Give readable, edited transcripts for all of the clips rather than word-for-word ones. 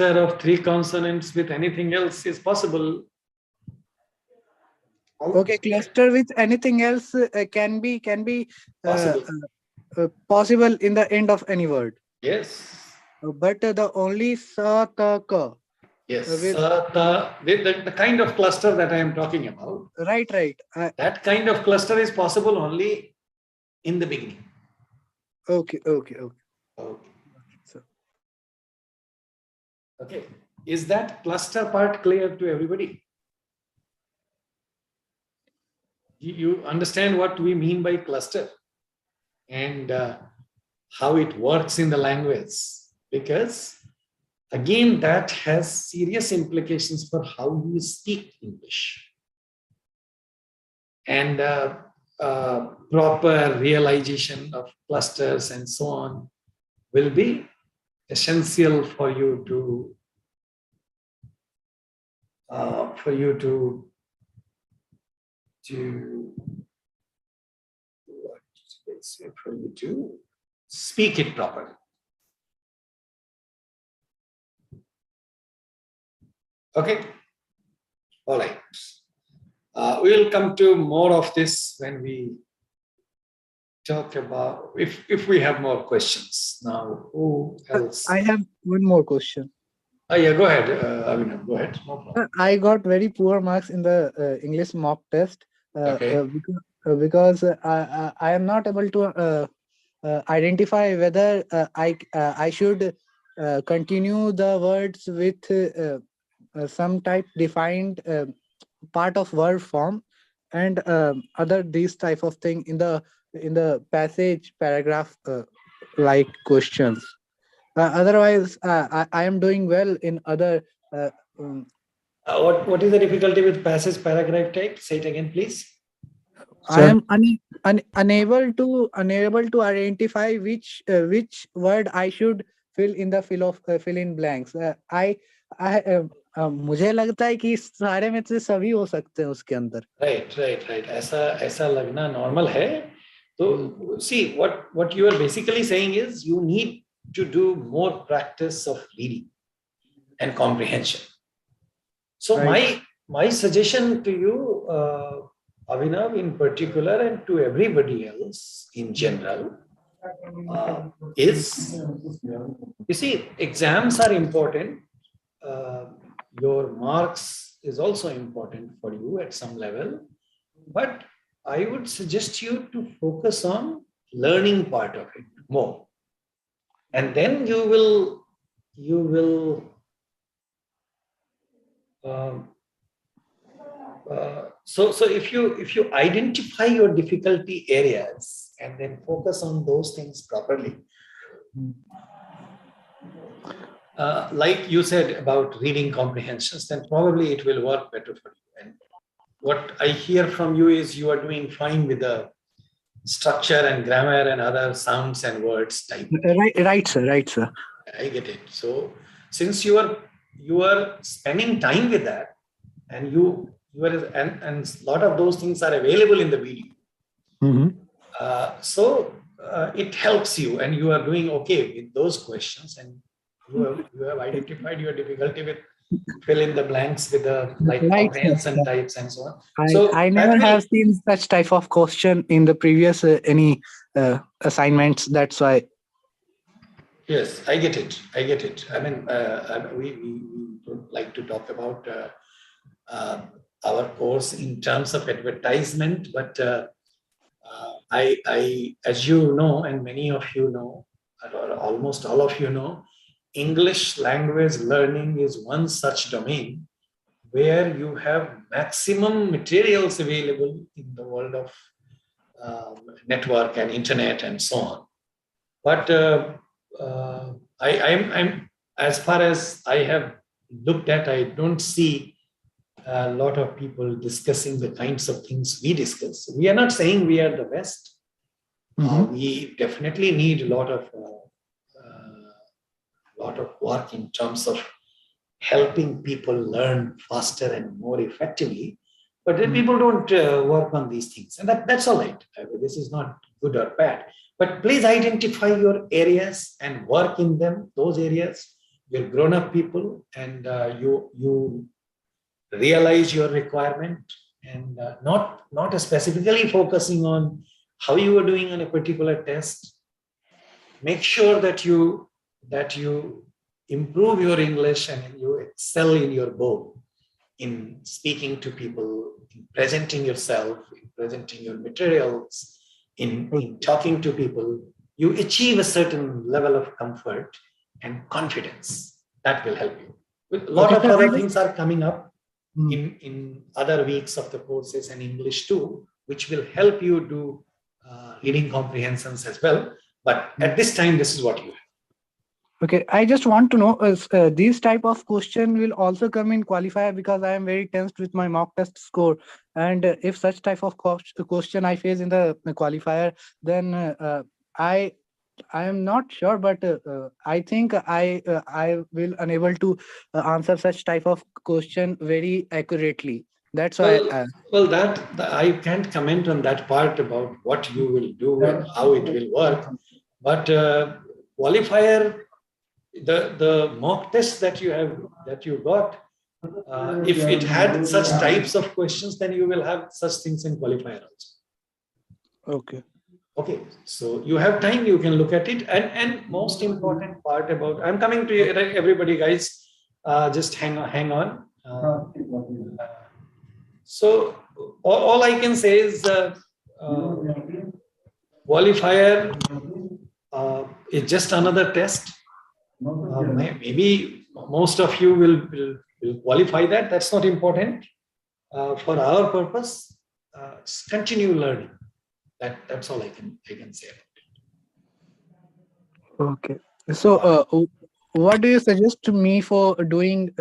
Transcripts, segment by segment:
of three consonants with anything else is possible. Okay, cluster with anything else can be Possible. possible in the end of any word. Yes. But the only sa, ta, ka. Yes. With, The kind of cluster that I am talking about. Right. That kind of cluster is possible only in the beginning. Okay. Okay. Is that cluster part clear to everybody? You understand what we mean by cluster and how it works in the language? Because again, that has serious implications for how you speak English. And proper realization of clusters and so on will be essential for you to speak it properly. Okay. All right. We'll come to more of this when we talk about, if we have more questions. Now, who else? I have one more question. Yeah, go ahead. Abhinav, go ahead. No problem. I got very poor marks in the English mock test Okay. because I am not able to identify whether I should continue the words with some type defined part of verb form and other these type of thing in the passage paragraph like questions. Otherwise, I am doing well in other. What is the difficulty with passage paragraph type? Say it again, please. I am unable to identify which word I should fill in the fill in blanks. मुझे लगता है कि सारे में से सभी हो सकते हैं उसके अंदर. Right. ऐसा लगना normal है. So see, what you are basically saying is you need to do more practice of reading and comprehension. So right. my suggestion to you, Abhinav in particular, and to everybody else in general, is, you see, exams are important. Your marks is also important for you at some level, but I would suggest you to focus on learning part of it more. And then you will so if you identify your difficulty areas and then focus on those things properly, like you said about reading comprehensions, then probably it will work better for you. And what I hear from you is you are doing fine with the structure and grammar and other sounds and words type. Right, sir. I get it. So since you are spending time with that, and and a lot of those things are available in the video. So it helps you, and you are doing okay with those questions, and you have identified your difficulty with fill in the blanks with the comprehension types and so on. I never have seen such type of question in the previous any assignments. That's why. Yes, I get it. I mean, we don't like to talk about our course in terms of advertisement, but I, as you know, and many of you know, or almost all of you know, English language learning is one such domain where you have maximum materials available in the world of network and internet and so on. But I'm as far as I have looked at, I don't see a lot of people discussing the kinds of things we discuss. We are not saying we are the best. We definitely need a lot of work in terms of helping people learn faster and more effectively. But then people don't work on these things, and that's all right. This is not good or bad. But please identify your areas and work in them, those areas, you're grown-up people, and you realize your requirement, and not specifically focusing on how you are doing on a particular test. Make sure that you improve your English and you excel in your goal, in speaking to people, in presenting yourself, in presenting your materials, in talking to people. You achieve a certain level of comfort and confidence. That will help you. A lot of other things are coming up in other weeks of the courses, and English too, which will help you do reading comprehensions as well. But at this time, this is what you have. Okay, I just want to know, these type of question will also come in qualifier, because I am very tensed with my mock test score. And if such type of question I face in the qualifier, then I am not sure, but I think I will unable to answer such type of question very accurately. That's why. Well, that I can't comment on that part about what you will do and how it will work. But qualifier, the mock test that you got, if it had such types of questions, then you will have such things in qualifier also. Okay, so you have time, you can look at it. And most important part about, I'm coming to you, everybody, guys, just hang on. So all I can say is qualifier is just another test. Maybe most of you will qualify that. That's not important. For our purpose, continue learning. That's all I can say about it. Okay. So, what do you suggest to me for doing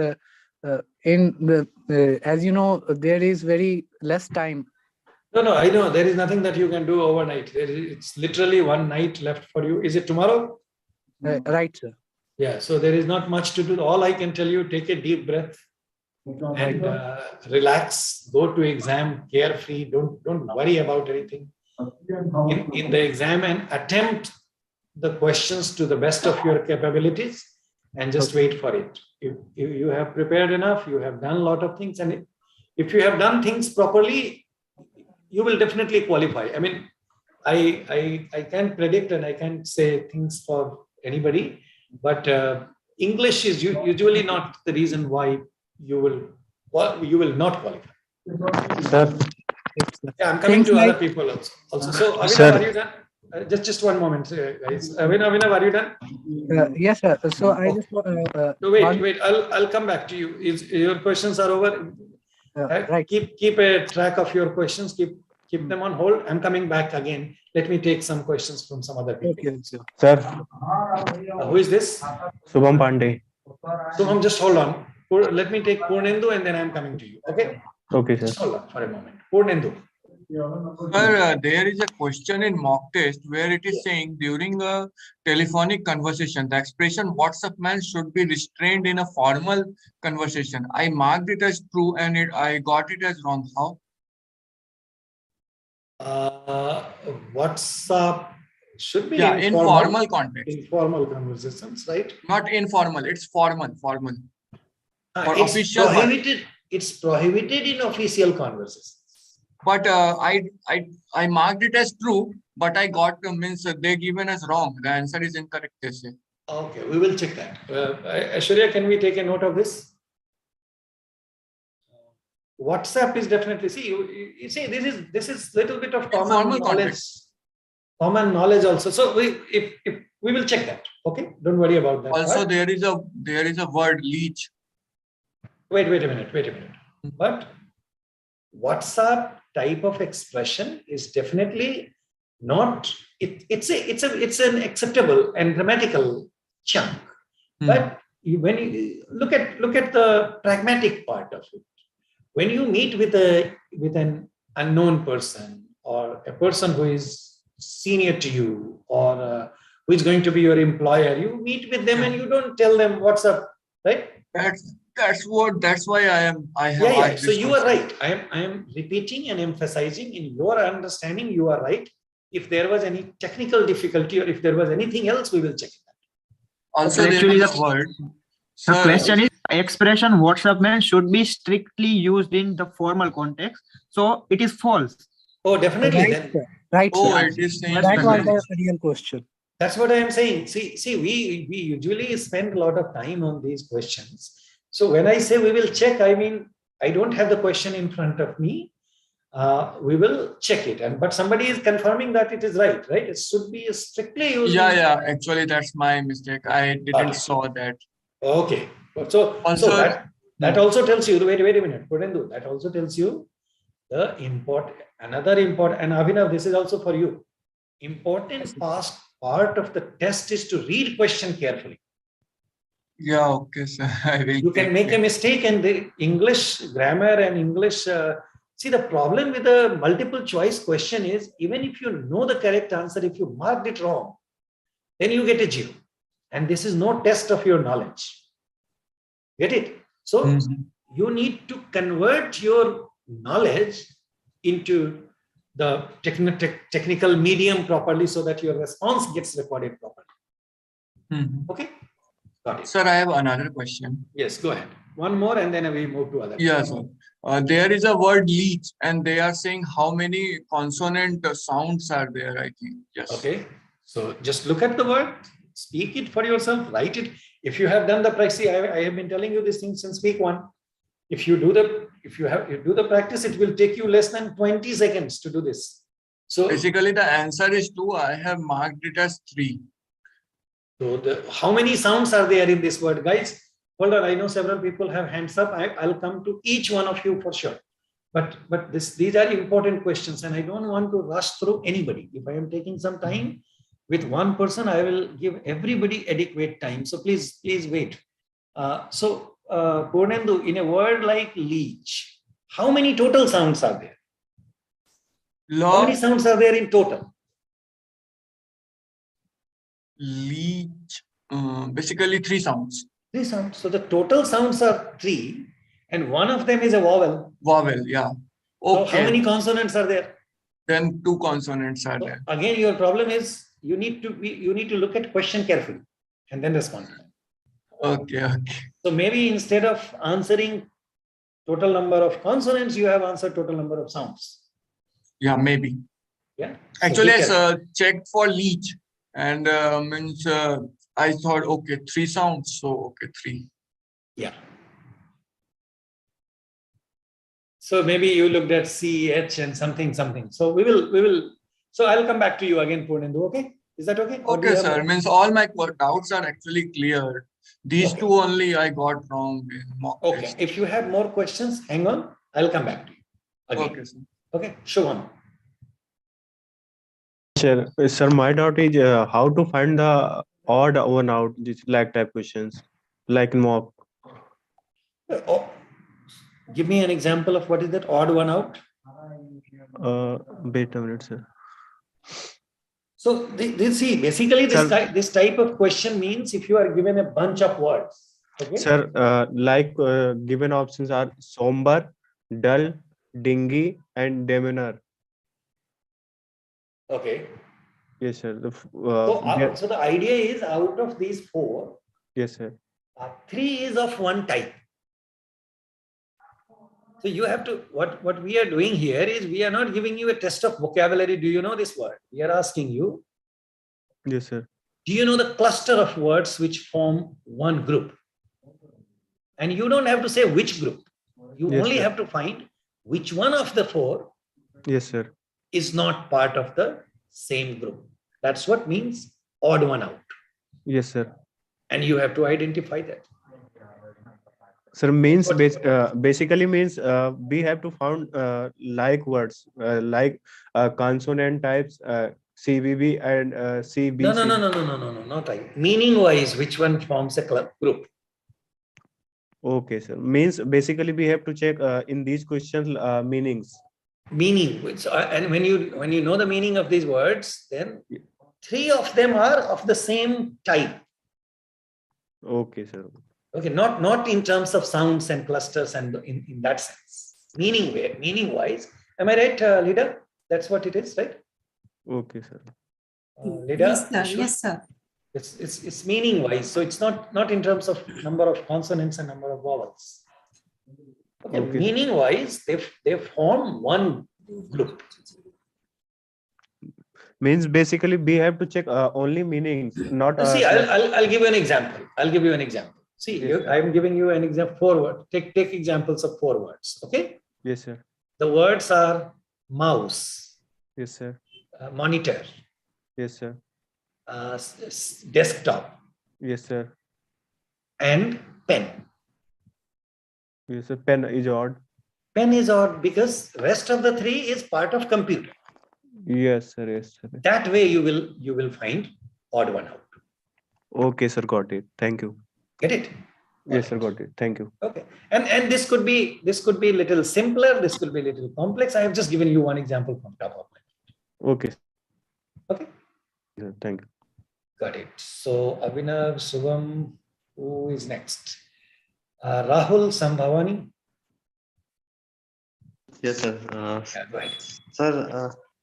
in the as you know, there is very less time. No, I know there is nothing that you can do overnight. It's literally one night left for you. Is it tomorrow? Right, sir. Yeah. So there is not much to do. All I can tell you: take a deep breath and relax. Go to exam carefree. Don't worry about anything in the exam, and attempt the questions to the best of your capabilities, and just wait for it. If you have prepared enough, you have done a lot of things, and if you have done things properly, you will definitely qualify. I mean, I can't predict and I can't say things for anybody, but English is usually not the reason why you will not qualify. Sir. Yeah, I'm coming to other people also. So, Avinav, are you done? Just one moment, guys. Avinav, are you done? Yes, sir. So I just no, wait. I'll come back to you. Your questions are over? Right. Keep a track of your questions. Keep them on hold. I'm coming back again. Let me take some questions from some other people. Okay, Sir. Who is this? Shubham Pandey. Shubham, just hold on. Let me take Purnendu and then I'm coming to you. Okay? Okay, sir. Just hold on for a moment. Purnendu. Sir, there is a question in mock test where it is saying during a telephonic conversation, the expression WhatsApp man should be restrained in a formal conversation. I marked it as true and I got it as wrong. How? WhatsApp should be in formal context. Informal conversations, right? Not informal, it's formal. For It's official prohibited. It's prohibited in official conversations. But I marked it as true, but I got means they given as wrong. The answer is incorrect, they say. Okay, we will check that. Aishwarya, can we take a note of this? WhatsApp is definitely, you see, this is little bit of common knowledge. Common knowledge also. So if we will check that. Okay, don't worry about that. Also, there is a word leech. Wait a minute. But WhatsApp type of expression is definitely not. It's an acceptable and grammatical chunk. But when you look at the pragmatic part of it, when you meet with an unknown person or a person who is senior to you or who is going to be your employer, you meet with them and you don't tell them what's up, right? That's why I have. So you are right. I am repeating and emphasizing in your understanding. You are right. If there was any technical difficulty or if there was anything else, we will check it out. Also, there is a word. The Sir, question is expression WhatsApp man should be strictly used in the formal context. So it is false. Oh, definitely. Right, Then sir. Right, oh, sir. it is saying That's That was correct. the real question. that's what I am saying. See, we usually spend a lot of time on these questions. So when I say we will check, I mean, I don't have the question in front of me. We will check it. But somebody is confirming that it is right? It should be strictly used. yeah, actually that's my mistake. I didn't Okay. saw that. Okay. So Also, that also tells you, wait a minute, Purendu, that also tells you the another important, and Abhinav, this is also for you. Important part of the test is to read question carefully. yeah, okay, sir. I will You can take make a it. mistake, and the English grammar and English. See, the problem with a multiple choice question is, even if you know the correct answer, if you marked it wrong, then you get a 0. And this is no test of your knowledge. Get it? So Mhm. you need to convert your knowledge into the technical medium properly so that your response gets recorded properly. Mhm. Okay? Got it. Sir, I have another question. Yes, go ahead. One more and then we move to other. Yeah, sir. There is a word leech, and they are saying how many consonant sounds are there, I think. Yes. Okay. So just look at the word, speak it for yourself, write it. If you have done the practice, I have been telling you this thing since week 1. If you do the practice, it will take you less than 20 seconds to do this. So basically the answer is 2. I have marked it as 3. So how many sounds are there in this word, guys? Hold on, I know several people have hands up. I'll come to each one of you for sure. But these are important questions, and I don't want to rush through anybody. If I am taking some time with one person, I will give everybody adequate time. So please wait. Purnendu, in a word like leech, how many total sounds are there? How many sounds are there in total? Leech, basically 3 sounds. 3 sounds. So the total sounds are 3, and one of them is a vowel. Vowel, yeah. So Okay. how many consonants are there? Then 2 consonants are So there. again, your problem is you need to look at question carefully and then respond. Okay. So maybe instead of answering total number of consonants, you have answered total number of sounds. Yeah, maybe. Yeah. Actually, I checked for leech, and I thought, okay, 3 sounds. So okay, 3. Yeah. So maybe you looked at CH and something. So we will. So I'll come back to you again, Purnendu. Okay? Is that okay? Okay, sir. Means all my doubts are actually cleared. These 2 only I got wrong in mock test. Okay. If you have more questions, hang on. I'll come back to you again. Okay, sir. Okay. Shubham. Sir, my doubt is how to find the odd one out, this like type questions, like in mock. Oh, give me an example of what is that odd one out. Wait a minute, sir. So see, basically this type of question means if you are given a bunch of words. Okay? Sir, given options are somber, dull, dingy, and demeanor. Okay. Yes, sir. So the idea is out of these 4, yes, sir. 3 is of one type. So you have to, what we are doing here is we are not giving you a test of vocabulary. Do you know this word? We are asking you. Yes, sir. Do you know the cluster of words which form one group? And you don't have to say which group. You only have to find which one of the 4 yes, sir, is not part of the same group. That's what means odd one out. Yes, sir. And you have to identify that. Sir, means basically means we have to found like words like consonant types CVB and CBC. No, not like meaning wise. Which one forms a group? Okay, sir. Means basically we have to check in these questions meanings. Meaning, and when you know the meaning of these words, then 3 of them are of the same type. Okay, sir. Okay, not in terms of sounds and clusters and in that sense. Meaning wise. Am I right, Leader? That's what it is, right? Okay, sir. Leader? Yes, sir. It's meaning wise. So it's not in terms of number of consonants and number of vowels. Okay, Okay. meaning wise, they form one group. Means basically we have to check only meanings, not See, like. I'll give you an example. I'll give you an example. See, Yes, sir. I'm giving you an example. 4 words. Take examples of 4 words. Okay. Yes, sir. The words are mouse, Yes, sir. monitor, Yes, sir. desktop, Yes, sir. and pen. Yes, sir. Pen is odd. Pen is odd because rest of the 3 is part of computer. Yes, sir. Yes, sir. That way you will find odd one out. Okay, sir. Got it. Thank you. Get it? Yes, sir. Got it. Thank you. Okay. And this could be a little simpler. This could be a little complex. I have just given you one example from top of my head. Okay. Okay. Yeah, thank you. Got it. So Abhinav, Subham, who is next? Rahul Sambhavani. Yes, sir. Yeah, go ahead. Sir,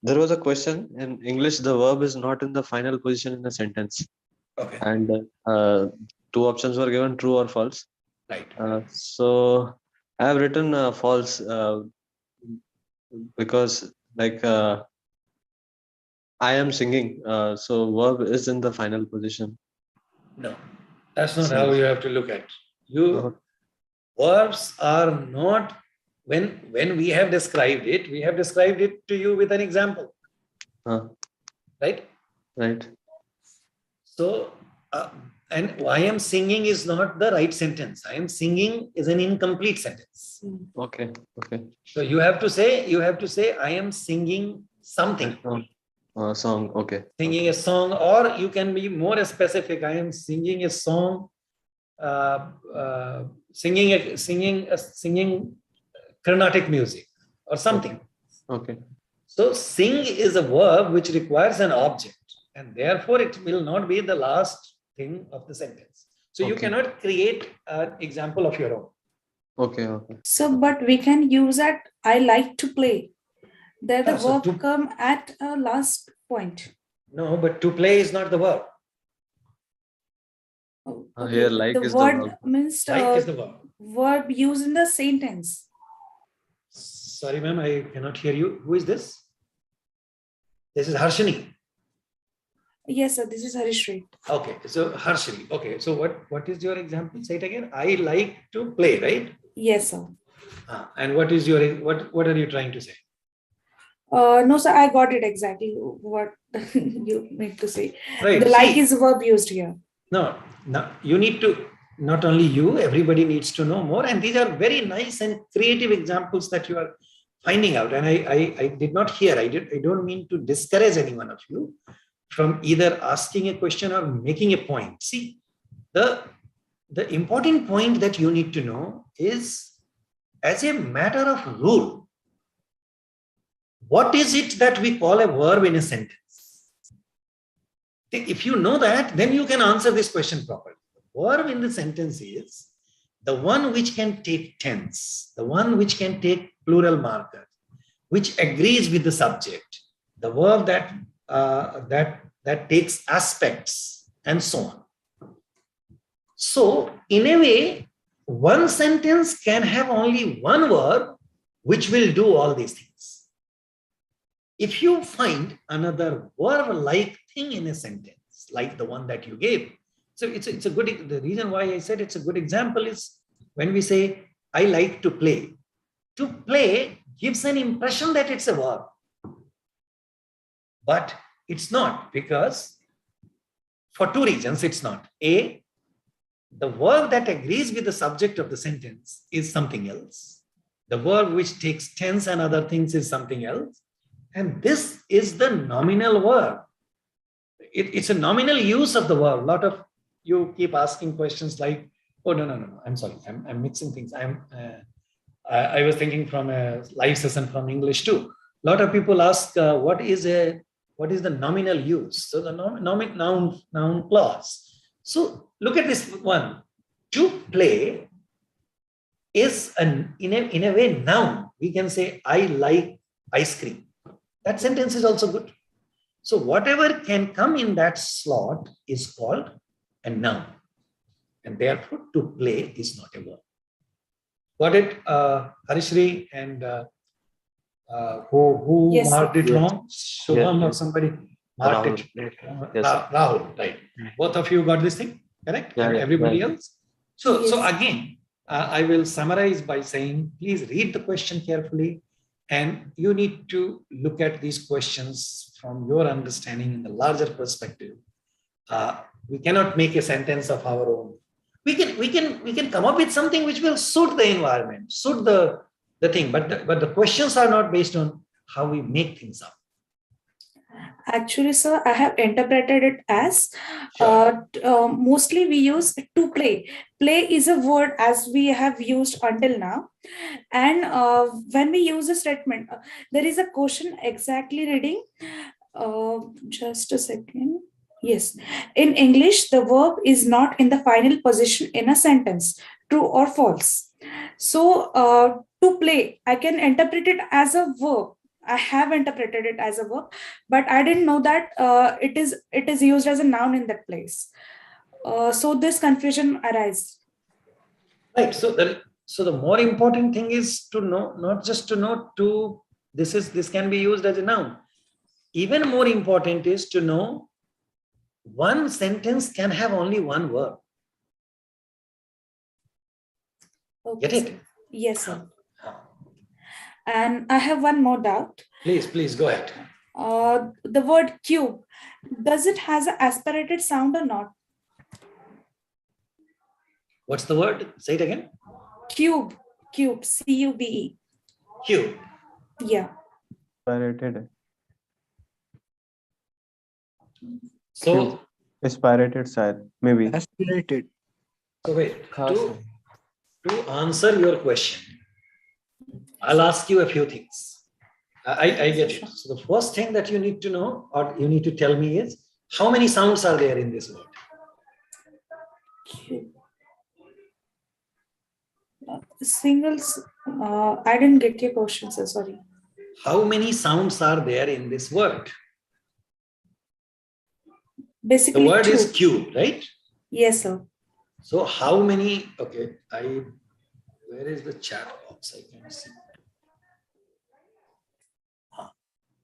there was a question in English. The verb is not in the final position in a sentence, Okay. and 2 options were given: true or false. Right. So I have written false because, like, I am singing. So verb is in the final position. No, that's not how you have to look at. Verbs are not, when we have described it, we have described it to you with an example. Right? Right. So, and I am singing is not the right sentence. I am singing is an incomplete sentence. Okay. Okay. So you have to say I am singing something. Song. Okay. Singing a song, or you can be more specific. I am singing a song, singing Carnatic music or something. Okay. So sing is a verb which requires an object, and therefore it will not be the last thing of the sentence. So you cannot create an example of your own. Okay. Okay. So, but we can use that I like to play. There the So verb come at a last point. No, but to play is not the verb. Here, like the is word the verb. means Like is the verb. verb used in the sentence. Sorry, ma'am, I cannot hear you. Who is this? This is Harshini. Yes, sir. This is Harishri. Okay, so Harshini. Okay, so what is your example? Say it again. I like to play, right? Yes, sir. And what is your what are you trying to say? No, sir. I got it exactly what you meant to say. Right. The like is verb used here. No, you need to, not only you, everybody needs to know more. And these are very nice and creative examples that you are finding out. And I did not hear, I don't mean to discourage any one of you from either asking a question or making a point. See, the important point that you need to know is, as a matter of rule, what is it that we call a verb in a sentence? If you know that, then you can answer this question properly. The verb in the sentence is the one which can take tense, the one which can take plural marker, which agrees with the subject, the verb that takes aspects, and so on. So, in a way, one sentence can have only one verb which will do all these things. If you find another verb-like thing in a sentence, like the one that you gave, so it's a good, the reason why I said it's a good example is when we say, I like to play. To play gives an impression that it's a verb. But it's not, because for 2 reasons it's not. A, the verb that agrees with the subject of the sentence is something else. The verb which takes tense and other things is something else. And this is the nominal verb. It's a nominal use of the verb. A lot of you keep asking questions like, oh, no, I'm sorry, I'm mixing things. I was thinking from a live session from English too. A lot of people ask, what is the nominal use? So the noun clause. So look at this one. To play is in a way noun. We can say, I like ice cream. That sentence is also good. So whatever can come in that slot is called a noun. And therefore, to play is not a verb. Got it, Harishri and who Yes, sir. marked it Yes. wrong? Shubham or yes. somebody marked Rahul. it. Yes, sir. Rahul, right. Both of you got this thing, correct? Yeah, And yeah, everybody right. else? So Yes. again, I will summarize by saying, please read the question carefully, and you need to look at these questions from your understanding in the larger perspective. We cannot make a sentence of our own. We can come up with something which will suit the environment, suit the thing, but the questions are not based on how we make things up. Actually, sir, I have interpreted it as Sure. mostly we use to play. Play is a word as we have used until now. And when we use a statement, there is a question exactly reading. Just a second. Yes. In English, the verb is not in the final position in a sentence, true or false. So, to play, I can interpret it as a verb. I have interpreted it as a verb, but I didn't know that it is used as a noun in that place. So this confusion arises. Right. So the more important thing is to know, not just to know to this can be used as a noun. Even more important is to know one sentence can have only one verb. Okay, Get it? sir. Yes, sir. And I have one more doubt. Please go ahead. The word cube, does it has an aspirated sound or not? What's the word? Say it again. Cube, C-U-B-E. Cube. Yeah. Aspirated. So Aspirated side, maybe. Aspirated. wait, Khas. to answer your question, I'll ask you a few things. I get it. So the first thing that you need to know or you need to tell me is how many sounds are there in this word? Cube. Singles. I didn't get your question, sir. Sorry. How many sounds are there in this word? Basically, The word two. is cube, right? Yes, sir. So how many? Okay, where is the chat box? I can see.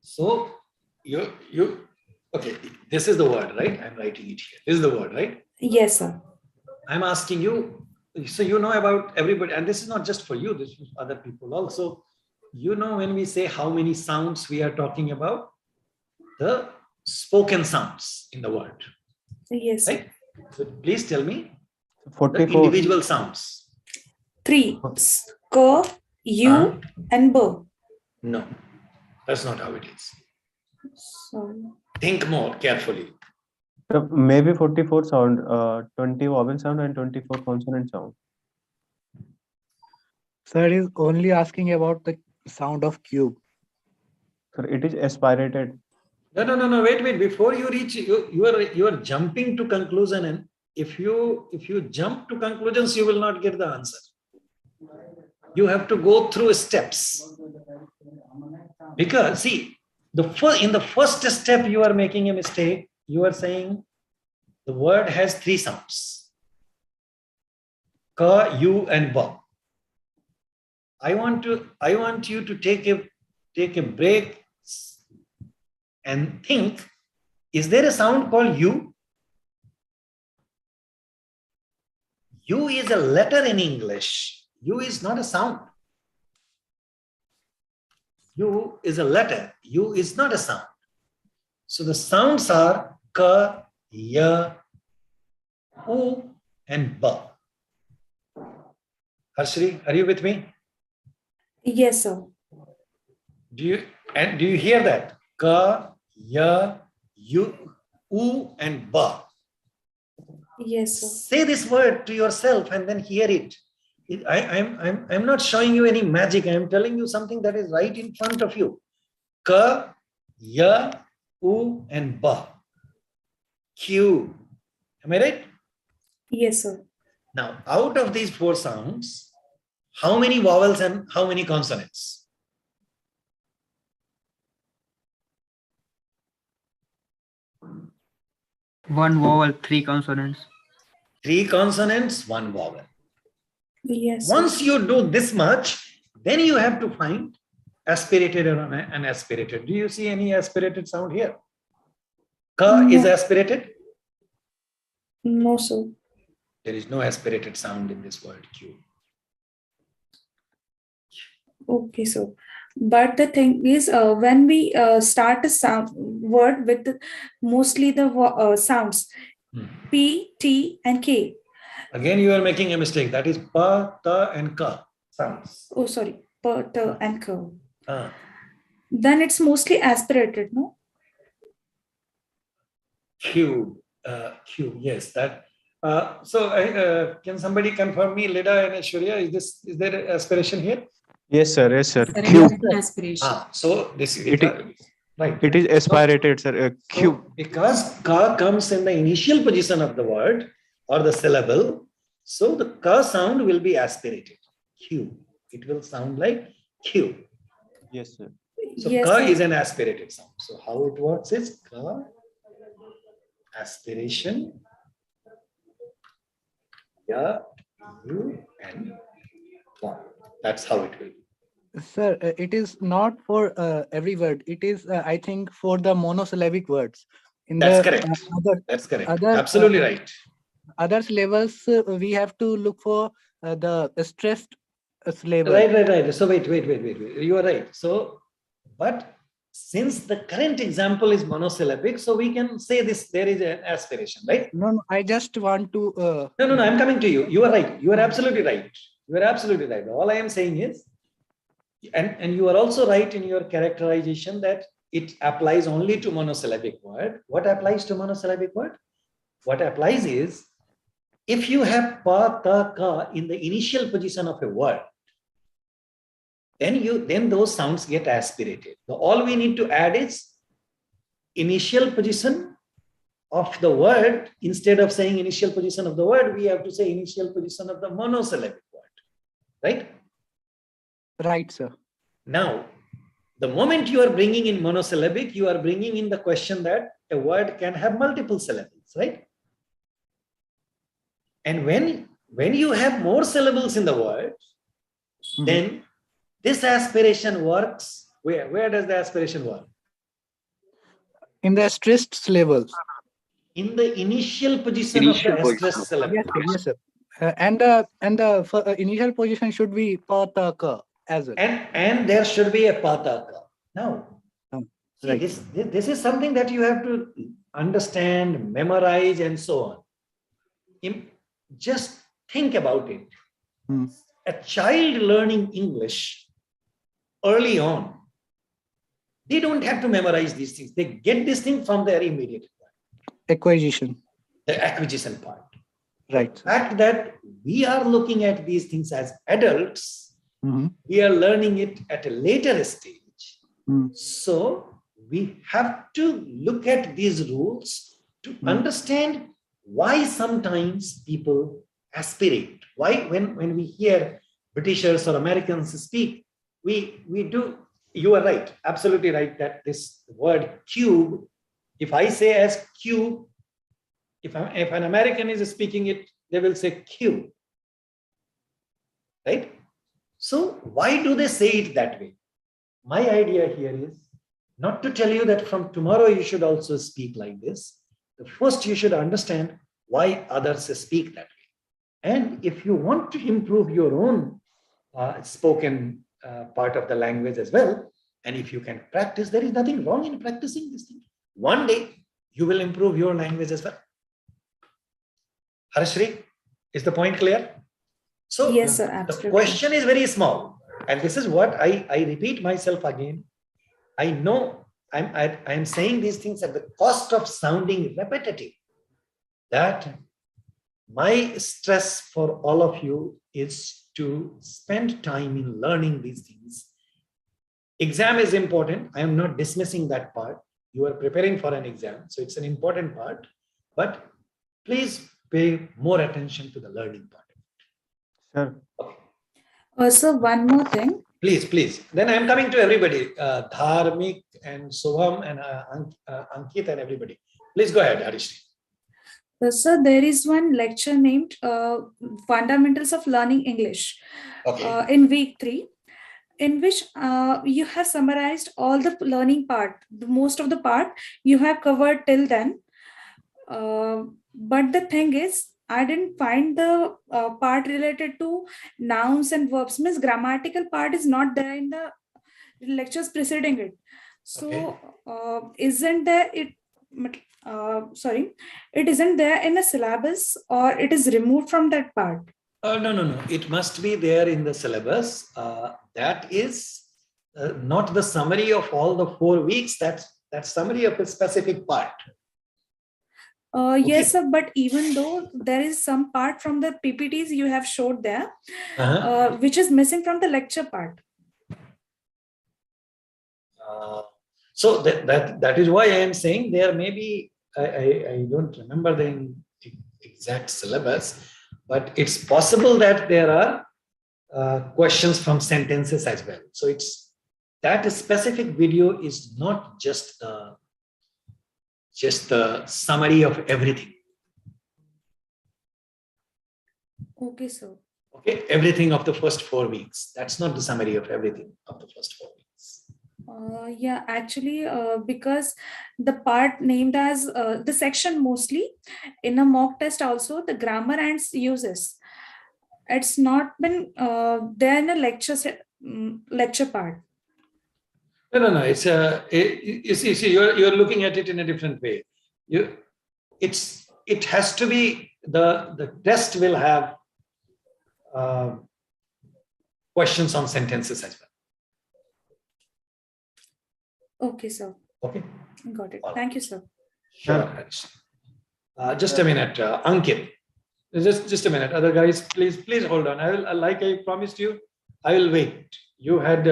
So you okay? This is the word, right? I'm writing it here. This is the word, right? Yes, sir. I'm asking you. So you know about everybody, and this is not just for you. This is other people also. You know when we say how many sounds we are talking about, the spoken sounds in the word, Yes, sir. right? So please tell me the 44. individual sounds. 3. K, U, and B. No, that's not how it is. So, Think more carefully. Maybe 44 sound, 20 vowel sound and 24 consonant sound. Sir is only asking about the sound of cube. So it is aspirated. No. Wait. Before you reach, you are jumping to conclusion, and if you jump to conclusions, you will not get the answer. You have to go through steps. Because see, in the first step, you are making a mistake. You are saying the word has 3 sounds: ka, u, and ba. I want you to take a break and think, is there a sound called U? U is a letter in English. U is not a sound. U is a letter. U is not a sound. So the sounds are ka, ya, u, and ba. Harshri, are you with me? yes, sir. Do you hear that? Ka, ya, u, u, and ba. Yes, sir. Say this word to yourself and then hear it. I'm not showing you any magic. I'm telling you something that is right in front of you. Ka, ya, u, and ba. Q. Am I right? Yes, sir. Now, out of these 4 sounds, how many vowels and how many consonants? One vowel, three consonants. 3 consonants, 1 vowel. Yes, sir. Once you do this much, then you have to find aspirated or unaspirated. Do you see any aspirated sound here? Ka is No. aspirated. No, sir. There is no aspirated sound in this word Q. Okay, so but the thing is, when we start a sound word with mostly the sounds Hmm. P, T, and K. Again, you are making a mistake. That is pa, ta, and ka sounds. Oh, sorry, P, T, and K. Ah. Then it's mostly aspirated, no? Q, Q. Yes, that. So, can somebody confirm me, Lida and Aishwarya? Is there aspiration here? Yes, sir. Yes, sir. There Q. is an aspiration. So this is It right. It is aspirated, sir. So, Q. because ka comes in the initial position of the word or the syllable, so the ka sound will be aspirated. Q. It will sound like Q. Yes, sir. So Yes, ka sir. is an aspirated sound. So how it works is ka, aspiration, ya, u, and wa. That's how it will be. Sir, it is not for every word. It is, I think, for the monosyllabic words. In That's the correct. other That's correct. other, Absolutely right. other syllables, we have to look for the stressed syllable. Right. So wait. You are right. So, but since the current example is monosyllabic, so we can say this, there is an aspiration, right? No, I just want to. No, I'm coming to you. You are right. You are absolutely right. You are absolutely right. All I am saying is, and you are also right in your characterization that it applies only to monosyllabic word. What applies to monosyllabic word? What applies is, if you have pa, ta, ka in the initial position of a word, then those sounds get aspirated. So all we need to add is initial position of the word. Instead of saying initial position of the word, we have to say initial position of the monosyllabic word, right? Right, sir. Now, the moment you are bringing in monosyllabic, you are bringing in the question that a word can have multiple syllables, right? And when you have more syllables in the word, then this aspiration works. Where does the aspiration work? In the stressed syllables. In the initial position of the stressed syllable. Yes, sir. And the initial position should be pa, ta, ka as well. And there should be a pataka. Now, see, right. this is something that you have to understand, memorize, and so on. Just think about it. A child learning English early on, they don't have to memorize these things. They get this thing from their immediate acquisition. The acquisition part. Right. The fact that we are looking at these things as adults, we are learning it at a later stage. So we have to look at these rules to understand why sometimes people aspirate. Why when we hear Britishers or Americans speak, we do, you are right, absolutely right, that this word cube, if I say as cube, if an American is speaking it, they will say cube, right? So why do they say it that way? My idea here is not to tell you that from tomorrow you should also speak like this. First, you should understand why others speak that way. And if you want to improve your own spoken part of the language as well, and if you can practice, there is nothing wrong in practicing this thing. One day, you will improve your language as well. Harshri, is the point clear? So yes, sir, absolutely. The question is very small. And this is what I repeat myself again. I know I'm saying these things at the cost of sounding repetitive. That my stress for all of you is to spend time in learning these things. Exam is important. I am not dismissing that part. You are preparing for an exam, so it's an important part. But please pay more attention to the learning part. Sure. Okay. So one more thing. Please. Then I'm coming to everybody, Dharmik and Soham and Ankit and everybody. Please go ahead, Harish. So there is one lecture named Fundamentals of Learning English Okay. in week 3, in which you have summarized all the learning part. Most of the part you have covered till then. But the thing is, I didn't find the part related to nouns and verbs. Means grammatical part is not there in the lectures preceding it. So isn't there it? Sorry, it isn't there in the syllabus, or it is removed from that part. No. It must be there in the syllabus. That is not the summary of all the 4 weeks. That's summary of a specific part. Yes, sir, but even though there is some part from the PPTs you have showed there, which is missing from the lecture part. So that is why I am saying there may be, I don't remember the exact syllabus, but it's possible that there are questions from sentences as well. So it's that specific video is not just the summary of everything. Okay, sir. Okay, everything of the first 4 weeks. That's not the summary of everything of the first 4 weeks. Yeah, actually, because the part named as the section mostly in a mock test also the grammar and uses. It's not been there in a lecture part. No. It's you see, you're looking at it in a different way. It has to be the test will have questions on sentences as well. Okay, sir. Okay. Got it. All Thank you, sir. Sure. Harish. Just a minute, Ankit. Just a minute. Other guys, please hold on. Like I promised you, I will wait. You had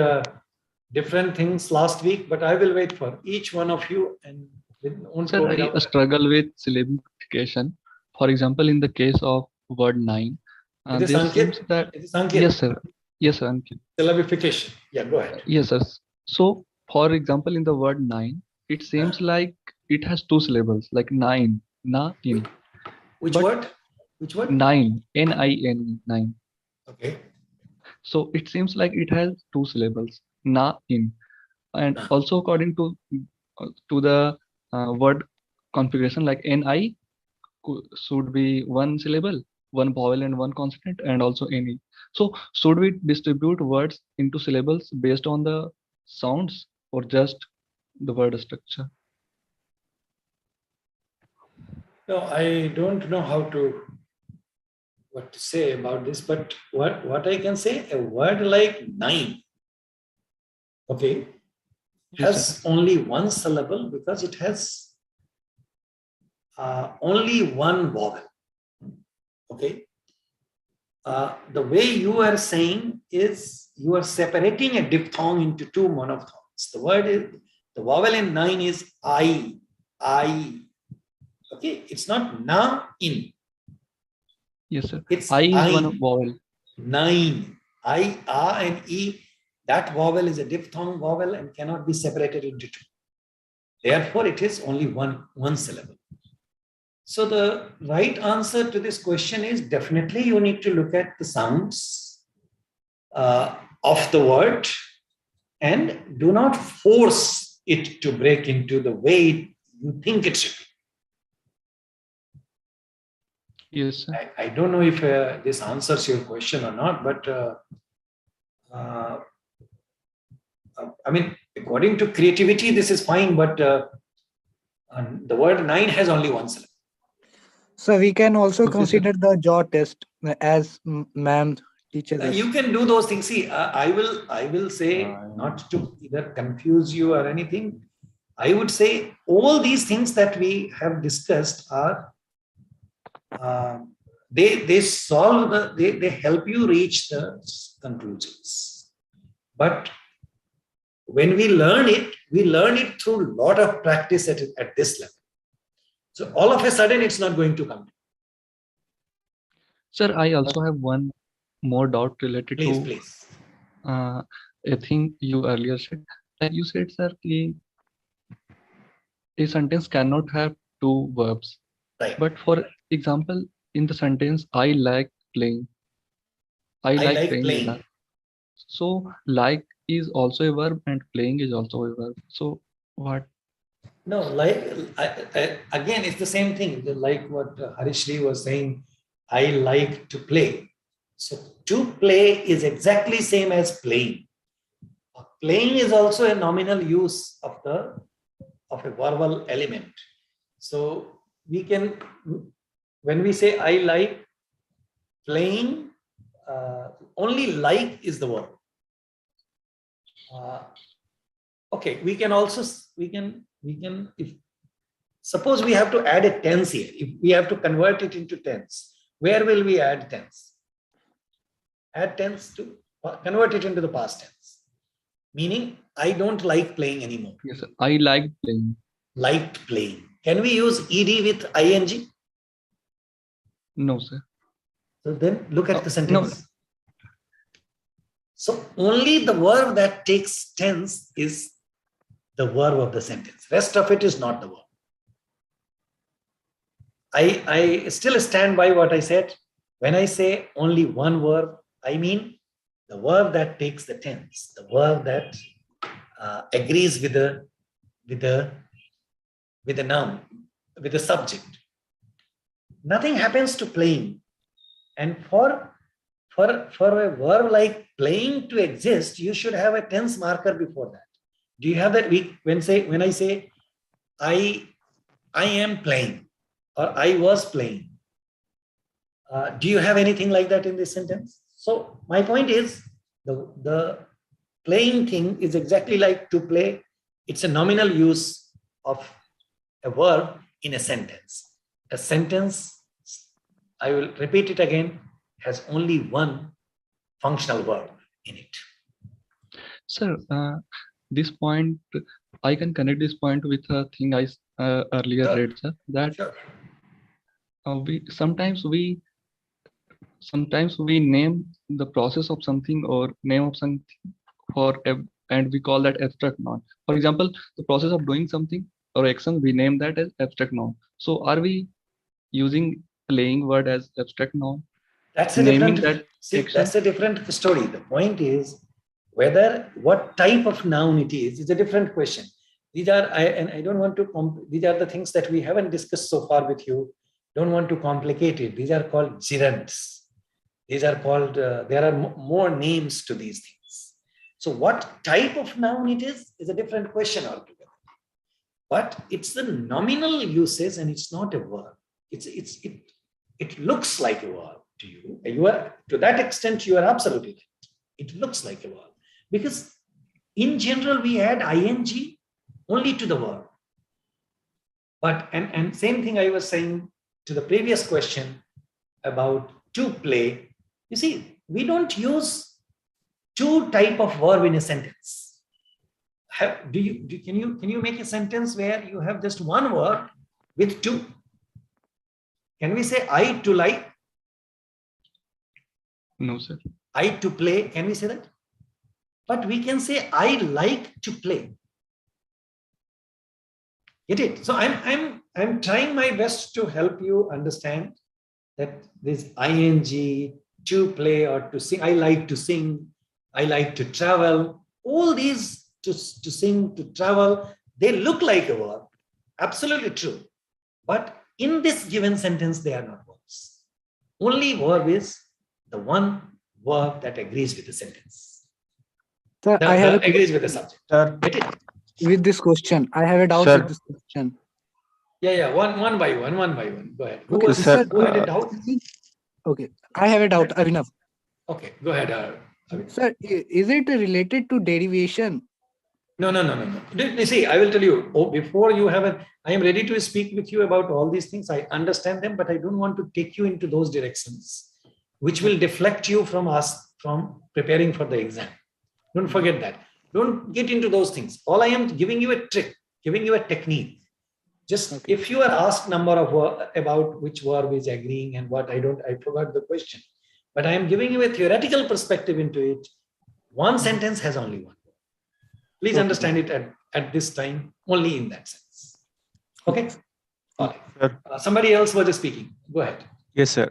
different things last week, but I will wait for each one of you and won't Sir, go I without. struggle with syllabification. For example, in the case of word 9, It is there Ankit. seems that It is Ankit. yes, sir. Yes, sir. Ankit. Syllabification. Yeah, go ahead. Yes, sir. So, for example, in the word 9, it seems like it has 2 syllables, like 9, na, in. Which But word? Which word? 9, N-I-N, 9. Okay. So it seems like it has 2 syllables, na, in. And Na. also according to the word configuration, like N-I should be 1 syllable, 1 vowel and 1 consonant, and also any. So should we distribute words into syllables based on the sounds or just the word structure? No, I don't know what to say about this, but what I can say, a word like 9, okay, Yes, has only 1 syllable because it has only 1 vowel. Okay. The way you are saying is you are separating a diphthong into 2 monophthongs. The vowel in 9 is I. Okay, it's not na, in. yes, sir. It's I is I. one vowel. 9. I, A, and E. That vowel is a diphthong vowel and cannot be separated into 2. Therefore, it is only one syllable. So the right answer to this question is definitely you need to look at the sounds of the word and do not force it to break into the way you think it should be. Yes, sir. I don't know if this answers your question or not, but I mean, according to creativity, this is fine, but the word 9 has only 1 syllable. So we can also Okay, sir. consider the jaw test as ma'am teaches us. You can do those things. See, I will say, not to either confuse you or anything, I would say all these things that we have discussed are they solve they help you reach the conclusions. But when we learn it through a lot of practice at this level. So all of a sudden, it's not going to come. Sir, I also have one more doubt related to Please. a thing you earlier said. Like you said, sir, a sentence cannot have 2 verbs. Right. But for example in the sentence, I like playing. I I like like playing. playing. So like is also a verb and playing is also a verb. So what? No, like again, it's the same thing. Like what Harishri was saying, I like to play. So to play is exactly same as playing. Playing is also a nominal use of a verbal element. So we can, when we say I like playing, only like is the verb. Okay, we can also if suppose we have to add a tense here, if we have to convert it into tense, where will we add tense? Add tense to convert it into the past tense, meaning I don't like playing anymore. Yes, sir. I like playing. Liked playing. Can we use ed with ing? No, sir. So then look at the No. sentence. So only the verb that takes tense is the verb of the sentence. Rest of it is not the verb. I still stand by what I said. When I say only one verb, I mean the verb that takes the tense, the verb that agrees with the noun, with the subject. Nothing happens to playing. And for a verb like playing to exist, you should have a tense marker before that. Do you have that? When I say I am playing or I was playing, do you have anything like that in this sentence? So my point is the playing thing is exactly like to play. It's a nominal use of a verb in a sentence. A sentence, I will repeat it again, has only one functional verb in it. Sir, this point, I can connect this point with a thing I earlier read, sir, that Sure. we sometimes we name the process of something or name of something and we call that abstract noun. For example, the process of doing something or action, we name that as abstract noun. So are we using playing word as abstract noun? That's a Naming different, that action? that's a different story. The point is whether what type of noun it is a different question. These are, I don't want to, these are the things that we haven't discussed so far with you. Don't want to complicate it. These are called gerunds. These are called, there are more names to these things. So what type of noun it is a different question altogether. But it's the nominal uses and it's not a verb. It looks like a verb to you. To that extent, you are absolutely right. It looks like a verb. Because in general, we add ing only to the verb. But, and same thing I was saying to the previous question about to play. You see, we don't use two type of verb in a sentence. Can you make a sentence where you have just one word with two? Can we say I to like? No, sir. I to play, can we say that? But we can say I like to play. Get it? So I'm trying my best to help you understand that this ing, to play or to sing, I like to sing, I like to travel, all these to sing, to travel, they look like a verb. Absolutely true. But in this given sentence, they are not verbs. Only verb is the one verb that agrees with the sentence. Sir, I have agrees with the subject. Get it? with this question. I have a doubt Sir. with this question. Yeah. One by one. Go ahead. Okay, sir, Who had a doubt? Okay, I have a doubt, Abhinav. Okay, go ahead. Sir, is it related to derivation? No. You see, I will tell you, before you have I am ready to speak with you about all these things. I understand them, but I don't want to take you into those directions, which will deflect you from preparing for the exam. Don't forget that. Don't get into those things. All I am giving you a trick, giving you a technique. Just Okay. if you are asked number of about which verb is agreeing and what, I forgot the question. But I am giving you a theoretical perspective into it. One sentence has only one. Please understand it at this time, only in that sense. Okay? All right. Sir. Somebody else was speaking. Go ahead. Yes, sir.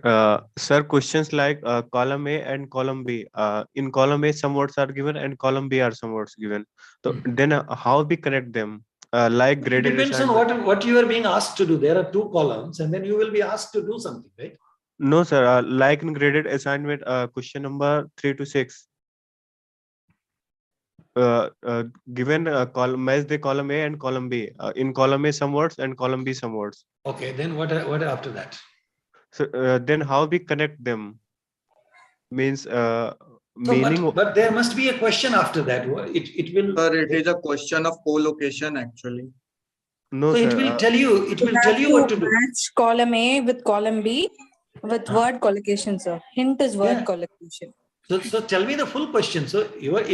Sir, questions like column A and column B. In column A, some words are given, and column B are some words given. So then, how we connect them? Like It graded depends on assignment. what you are being asked to do. There are two columns, and then you will be asked to do something, right? No, sir. Like in graded assignment, question number 3 to 6. Given column, match the column A and column B. In column A, some words, and column B, some words. Okay, then what after that? So then, how we connect them? Means So, meaning. but there must be a question after that. It will. Sir, it is a question of co-location actually. No, So sir. it will tell you. It will tell you what to do. Match column A with column B with word collocation, sir. Hint is word Yeah. collocation. So tell me the full question. So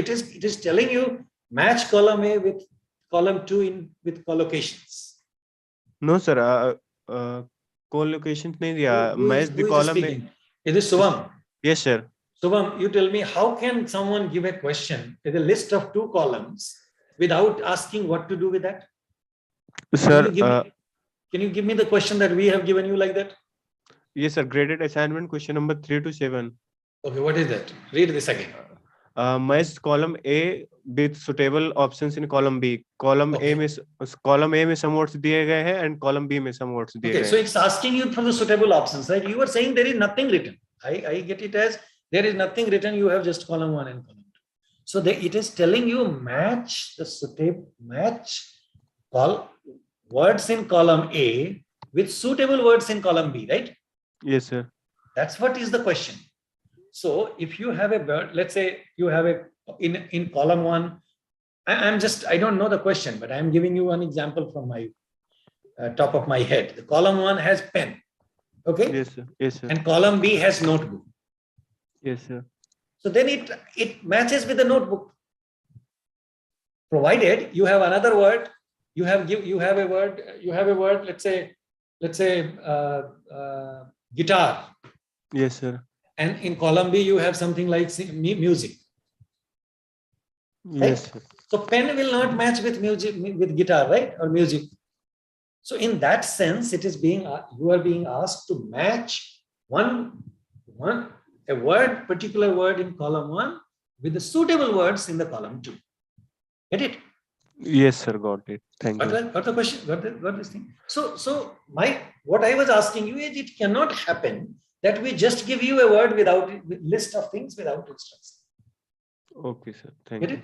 it is telling you match column A with column 2 with collocations. No, sir. Co-location nahi diya. Match the Who is column. speaking? Is it Subham? Yes, sir. Subham, you tell me, how can someone give a question with a list of 2 columns without asking what to do with that? Sir. Can you give me the question that we have given you like that? Yes, sir. Graded assignment question number 3 to 7. Okay, what is that? Read this again. Match column A with suitable options in column B. Column A में some words दिए गए हैं and column B में some words दिए गए हैं. So it's asking you for the suitable options, right? You are saying there is nothing written. I get it as there is nothing written. You have just column 1 and column 2. So it is telling you match words in column A with suitable words in column B, right? Yes, sir. That's what is the question. So if you have a word, let's say you have in column 1, I don't know the question, but I'm giving you one example from my top of my head. The column 1 has pen. Okay. Yes, sir. Yes, sir. And column B has notebook. Yes, sir. So then it matches with the notebook. Provided you have another word, you have a word, let's say guitar. Yes, sir. And in column B, you have something like music. Right? Yes, sir. So pen will not match with music, with guitar, right? Or music. So in that sense, you are being asked to match particular word in column 1 with the suitable words in the column 2. Get it? Yes, sir. Got it. Thank you. Got the question? Got this thing? So what I was asking you is, it cannot happen that we just give you a word with list of things without instructions. Okay, sir. Thank Get you. it?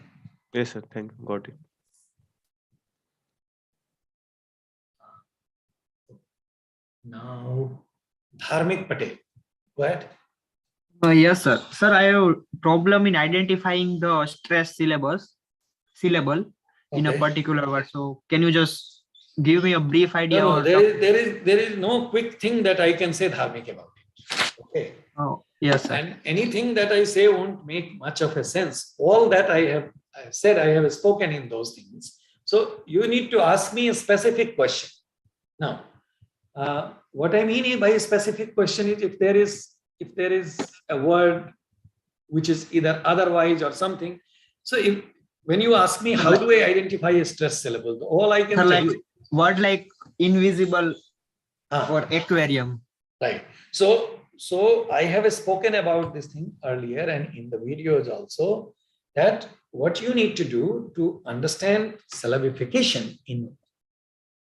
Yes, sir. Thank you. Got it. Now, Dharmik Patel. Go ahead. Yes, sir. Sir, I have problem in identifying the stress syllable in a particular word. So can you just give me a brief idea? No, there is no quick thing that I can say Dharmik about it. Okay. Oh, yes, sir. And anything that I say won't make much of a sense. All that I have said, I have spoken in those things. So you need to ask me a specific question. Now, what I mean by a specific question is, if there is a word which is either otherwise or something. So when you ask me, how do I identify a stress syllable? All I can tell you. Word like invisible or aquarium. Right. So I have spoken about this thing earlier and in the videos also, that what you need to do to understand syllabification in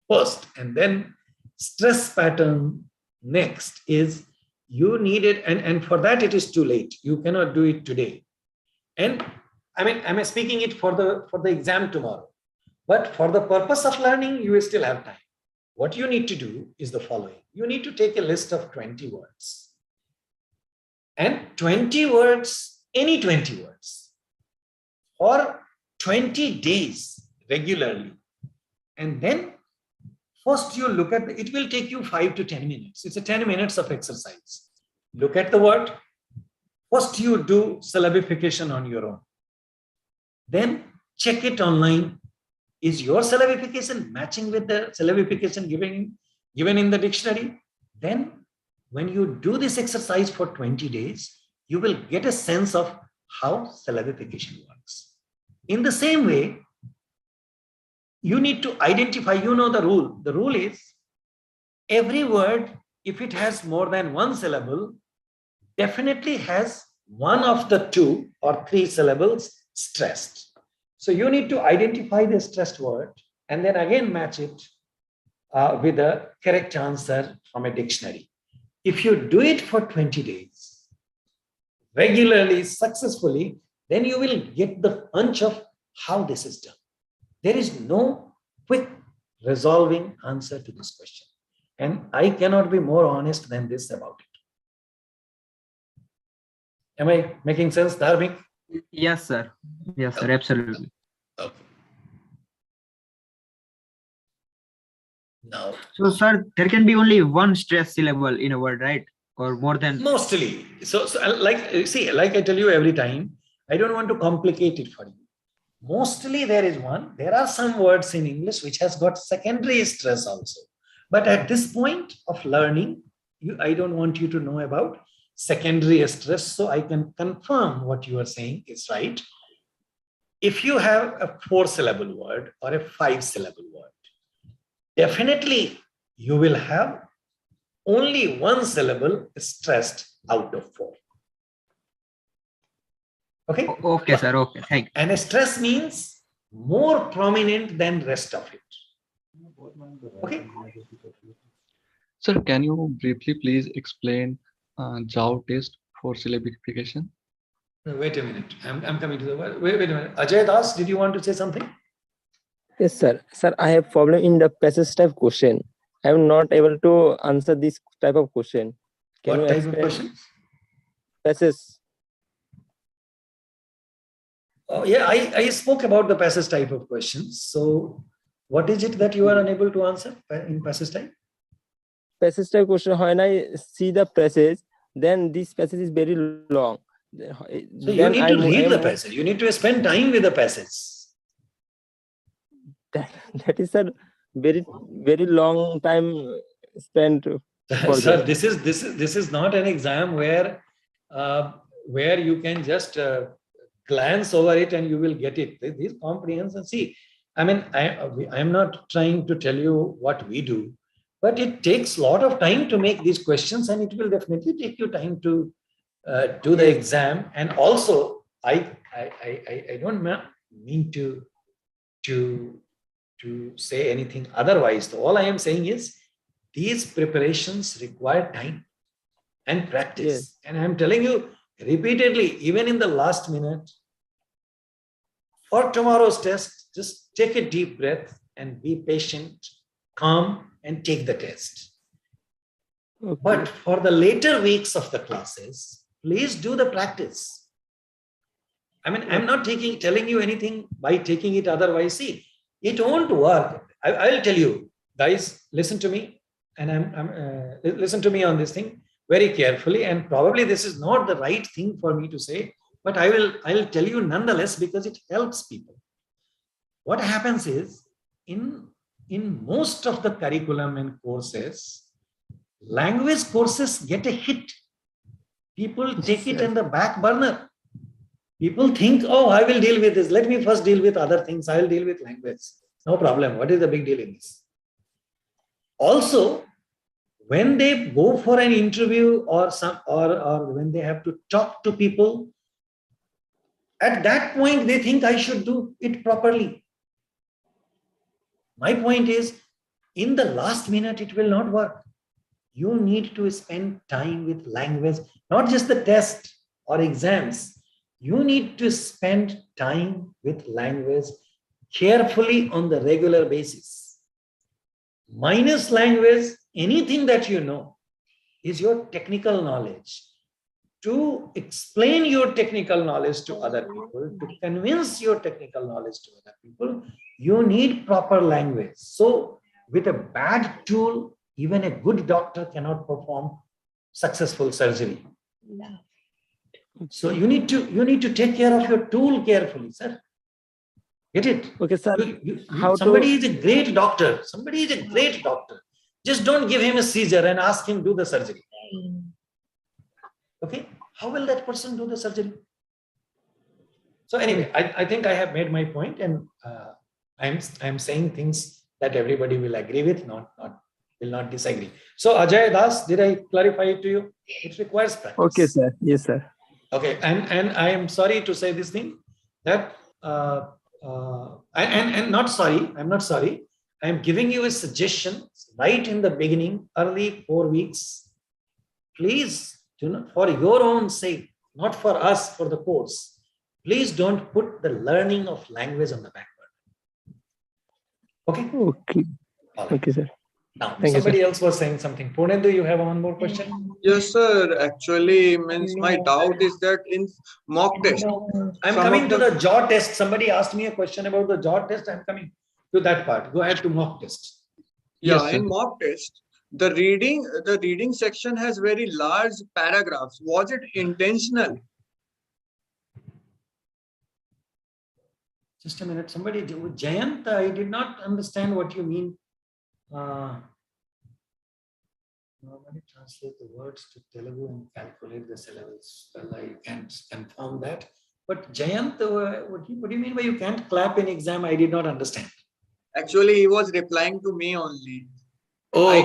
first and then stress pattern next is, you need it, and for that it is too late. You cannot do it today. And I mean, I'm speaking it for the exam tomorrow. But for the purpose of learning, you will still have time. What you need to do is the following. You need to take a list of 20 words. And 20 words, any 20 words, for 20 days regularly. And then first you look at it will take you 5 to 10 minutes. It's a 10 minutes of exercise. Look at the word. First you do syllabification on your own. Then check it online. Is your syllabification matching with the syllabification given in the dictionary? Then when you do this exercise for 20 days, you will get a sense of how syllabification works. In the same way, you need to identify, the rule. The rule is Every word, if it has more than one syllable, definitely has one of the two or three syllables stressed. So you need to identify the stressed word and then again match it with a correct answer from a dictionary. If you do it for 20 days, regularly, successfully, then you will get the punch of how this is done. There is no quick resolving answer to this question. And I cannot be more honest than this about it. Am I making sense, Dharmik? Yes, sir. Yes, sir. Absolutely. Okay. Now, So, sir, there can be only one stress syllable in a word, right? Or more than? mostly. So like, see, like I tell you every time, I don't want to complicate it for you. Mostly there is one. There are some words in English which has got secondary stress also. But at this point of learning, I don't want you to know about secondary stress, so I can confirm what you are saying is right. If you have a 4-syllable word or a 5-syllable word, definitely you will have only one syllable stressed out of 4. Okay? Okay, sir. Okay. Thank you. And a stress means more prominent than rest of it. Okay? Sir, can you briefly please explain JAW test for syllabification? Wait a minute. I'm coming to the word. Wait a minute. Ajay Das, did you want to say something? Yes, sir. Sir, I have problem in the passage type question. I am not able to answer this type of question. Can What you type of explain question? passage? Oh, yeah, I spoke about the passage type of questions. So what is it that you are unable to answer in passage type? Passage type question, when I see the passage, then this passage is very long. So you need to read the passage. You need to spend time with the passage. That is a very, very long time spent for Sir, that. this is not an exam where you can just glance over it and you will get it. These comprehension. See, I mean, I am not trying to tell you what we do, but it takes a lot of time to make these questions, and it will definitely take you time to do the exam. And also, I don't mean to say anything otherwise. All I am saying is these preparations require time and practice. Yes. And I'm telling you repeatedly, even in the last minute, for tomorrow's test, just take a deep breath and be patient, calm, and take the test. Okay. But for the later weeks of the classes, please do the practice. I mean, I'm not telling you anything by taking it otherwise. See, it won't work. I'll tell you, guys, listen to me, and listen to me on this thing very carefully. And probably this is not the right thing for me to say, but I'll tell you nonetheless because it helps people. What happens is in most of the curriculum and courses, language courses get a hit. People take it in the back burner. People think, oh, I will deal with this. Let me first deal with other things. I will deal with language. No problem. What is the big deal in this? Also, when they go for an interview or when they have to talk to people, at that point, they think I should do it properly. My point is, in the last minute, it will not work. You need to spend time with language, not just the test or exams. You need to spend time with language carefully on the regular basis. Minus language, anything that you know is your technical knowledge. To explain your technical knowledge to other people, to convince your technical knowledge to other people, you need proper language. So with a bad tool, even a good doctor cannot perform successful surgery. So you need to take care of your tool carefully, sir. Get it? Okay, sir. Somebody is a great doctor. Somebody is a great doctor. Just don't give him a seizure and ask him to do the surgery. Okay? How will that person do the surgery? So anyway, I think I have made my point, and I'm saying things that everybody will agree with, not will not disagree. So Ajay Das, did I clarify it to you? It requires practice. Okay, sir. Yes, sir. Okay, and I am sorry to say this thing that and not sorry, I'm not sorry. I am giving you a suggestion right in the beginning, early 4 weeks. Please do not, for your own sake, not for us, for the course. Please don't put the learning of language on the back burner. Okay. Okay. All right. Okay, sir. Now, Thank you, somebody else was saying something. Punendu, you have one more question? Yes, sir. Actually, means my doubt is that in mock test, I'm some coming of to the the jaw test. Somebody asked me a question about the jaw test. I'm coming to that part. Go ahead to mock test. yeah, Yes, sir. in mock test, the reading section has very large paragraphs. Was it intentional? Just a minute. Somebody, Jayant, I did not understand what you mean. Normally translate the words to Telugu and calculate the syllables. Well, I can't confirm that. But Jayant, what do you mean by you can't clap in exam? I did not understand. Actually, he was replying to me only. Oh, I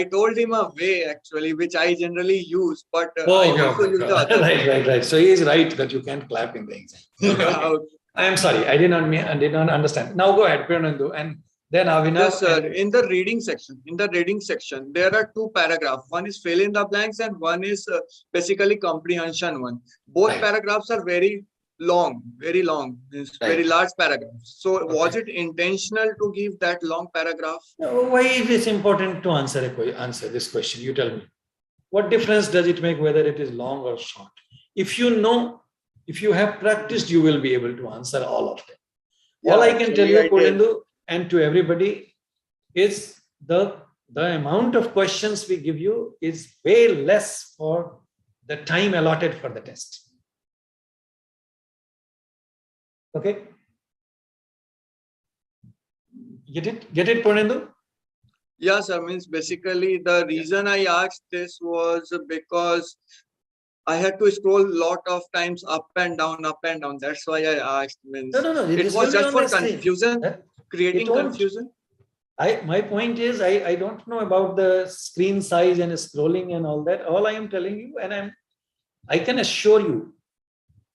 told him a way actually, which I generally use, but Oh, I okay, also use the other way. right. So he is right that you can't clap in the exam. Okay. I am sorry, I did not understand. Now go ahead, Pirnandu, and then Avinav. Yes, sir. In the reading section, there are two paragraphs. One is fill in the blanks, and one is basically comprehension one. Both Right. paragraphs are very long, it's very Right. large paragraphs. So Okay. was it intentional to give that long paragraph? Why is it important to answer this question? You tell me. What difference does it make whether it is long or short? If you know, if you have practiced, you will be able to answer all of them. Yeah, All I can tell you, actually, I did. Purendu, and to everybody, is the amount of questions we give you is way less for the time allotted for the test. Okay? Get it, Purendu? Yes, I means basically the reason I asked this was because I had to scroll a lot of times up and down. That's why I asked. Means No. it This was will be just on for the screen. confusion, creating It won't. confusion. My point is, I don't know about the screen size and scrolling and all that. All I am telling you, and I can assure you,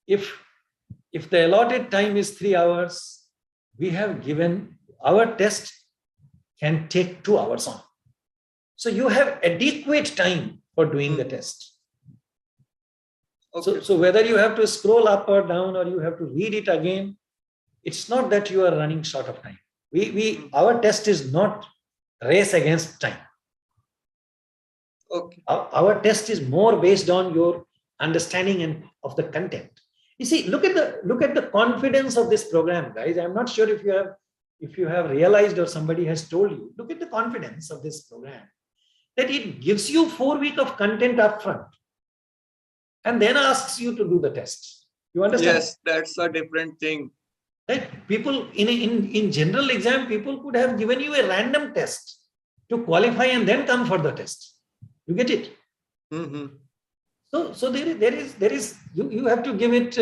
if the allotted time is 3 hours, we have given our test can take 2 hours on. So you have adequate time for doing the test. Okay. So whether you have to scroll up or down or you have to read it again, it's not that you are running short of time. Our test is not race against time. Okay. Our test is more based on your understanding and of the content. You see, look at the confidence of this program, guys. I'm not sure if you have realized or somebody has told you. Look at the confidence of this program, that it gives you 4 weeks of content up front and then asks you to do the test. You understand? Yes, that's a different thing. Right? People in general exam, people could have given you a random test to qualify and then come for the test. You get it? Mm-hmm. So there is you have to give it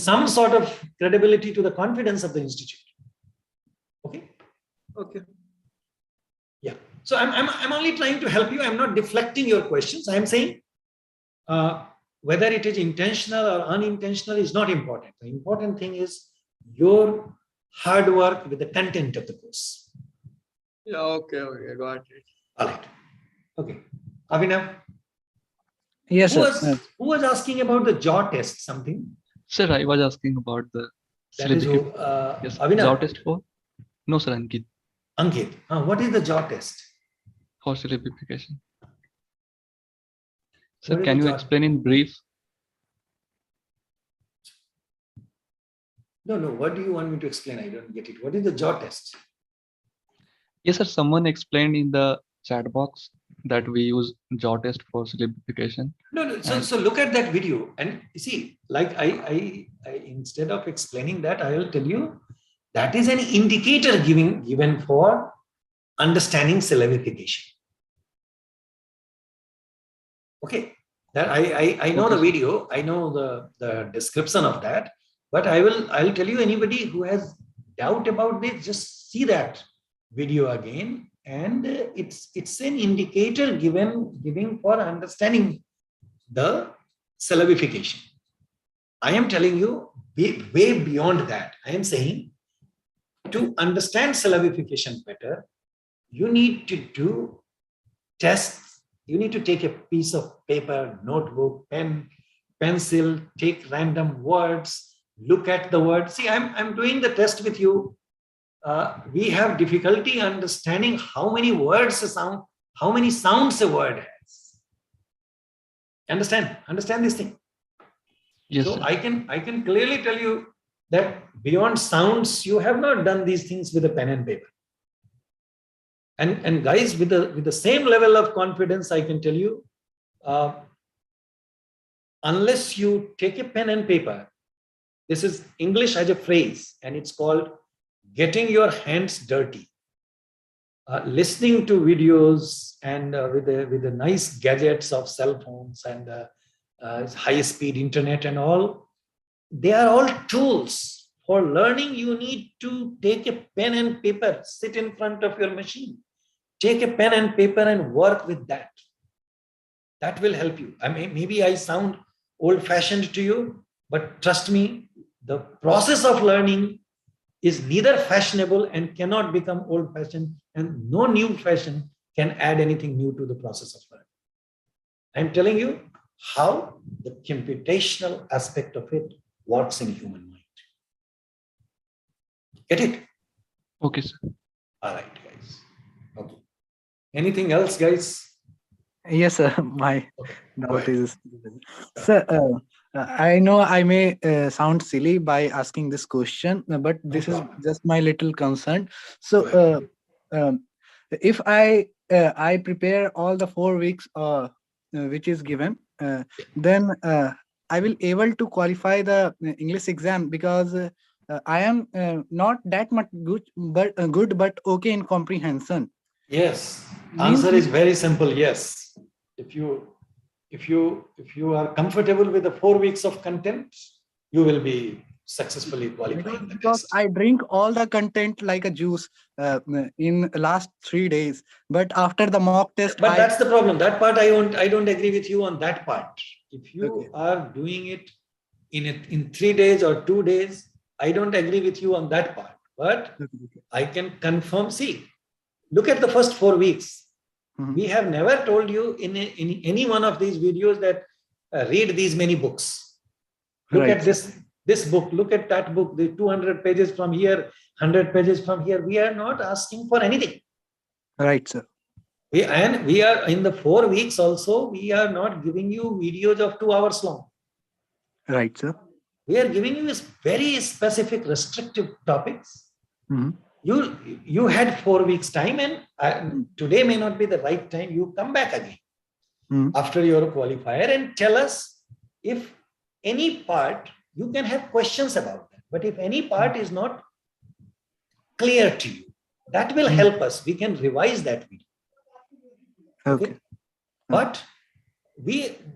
some sort of credibility to the confidence of the institute. Okay. Okay. Yeah. So I'm only trying to help you. I'm not deflecting your questions. I'm saying whether it is intentional or unintentional is not important. The important thing is your hard work with the content of the course. Yeah. Okay. Got it. All right. Okay. Avinav. Yes, sir. Who was asking about the jaw test? Something. Sir, I was asking about the That is yes, Avinav. jaw test for. No, sir, Ankit. Ankit. What is the jaw test? For syllabification. What Sir, is can the you jaw? explain in brief? No. What do you want me to explain? I don't get it. What is the jaw test? Yes, sir. Someone explained in the chat box that we use jaw test for syllabification. No. So look at that video and see, like I instead of explaining that, I will tell you that is an indicator given for understanding syllabification. Okay. That I know the video, I know the description of that, but I'll tell you, anybody who has doubt about this, just see that video again and it's an indicator giving for understanding the syllabification. I am telling you way beyond that. I am saying to understand syllabification better, you need to do tests. You need to take a piece of paper, notebook, pen, pencil, take random words, look at the word. See, I'm doing the test with you. We have difficulty understanding how many words a sound, how many sounds a word has. Understand this thing. Yes, So sir. I can clearly tell you that beyond sounds, you have not done these things with a pen and paper. And guys, with the same level of confidence, I can tell you, unless you take a pen and paper, this is English as a phrase, and it's called getting your hands dirty. Listening to videos and with the nice gadgets of cell phones and high-speed internet and all, they are all tools. For learning, you need to take a pen and paper, sit in front of your machine, take a pen and paper and work with that. That will help you. I mean, maybe I sound old-fashioned to you, but trust me, the process of learning is neither fashionable and cannot become old-fashioned, and no new fashion can add anything new to the process of learning. I'm telling you how the computational aspect of it works in human mind. Get it? Okay, sir. All right, guys. Okay. Anything else, guys? Yes, sir. My Okay. doubt is, sir, I know I may sound silly by asking this question, but this is just my little concern. So, if I prepare all the 4 weeks which is given, then I will able to qualify the English exam, because I am not that much good, but okay in comprehension. Yes. Means Answer is very simple. Yes. If you are comfortable with the 4 weeks of content, you will be successfully qualifying the because test. I drink all the content like a juice in last 3 days, but after the mock test, But that's the problem. That part I don't agree with you on that part. If you are doing it in 3 days or 2 days, I don't agree with you on that part. But I can confirm. See, look at the first 4 weeks. We have never told you in any one of these videos that read these many books. Look at this book, look at that book, the 200 pages from here, 100 pages from here. We are not asking for anything. Right, sir. We are in the 4 weeks also, we are not giving you videos of 2 hours long. Right, sir. We are giving you very specific restrictive topics. You had 4 weeks time, and today may not be the right time. You come back again after your qualifier and tell us if any part, you can have questions about that. But if any part is not clear to you, that will help us. We can revise that video. Okay. But